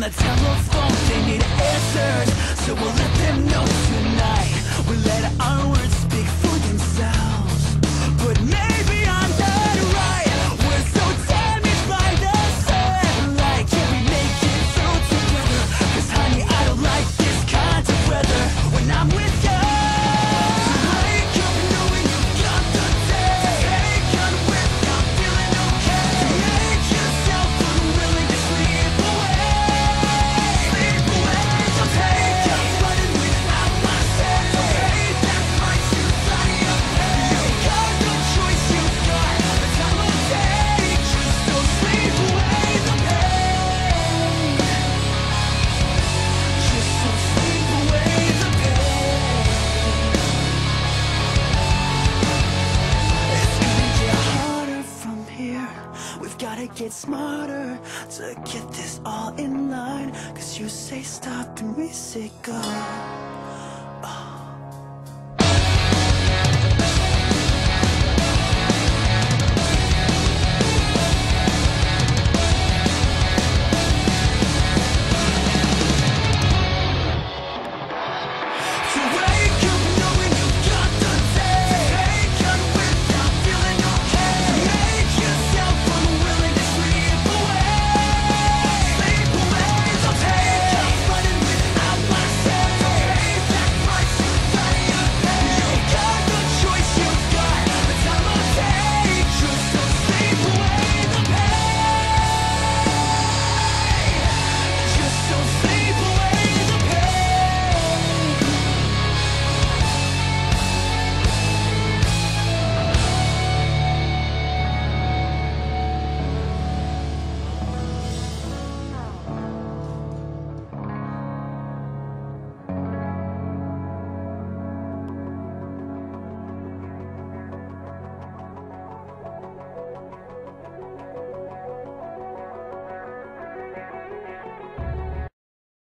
the telephone, they need answers, so we'll let them know tonight. We'll let our words speak for themselves. But maybe I'm not right. We're so damaged by the sunlight. Can we make it through together? 'Cause honey, I don't like this kind of weather when I'm with you. So wake up knowing you got the day. Take on without feeling okay. Make yourself unwilling to sleep away. Sleep away. So take up running without my sense. Okay, that might too funny up there. You got no choice, you got the time of day. Just don't sleep away the pain. Just don't sleep away the pain. It's gonna get harder from here. We've gotta get smarter to get this all in line. 'Cause you say stop and we say go.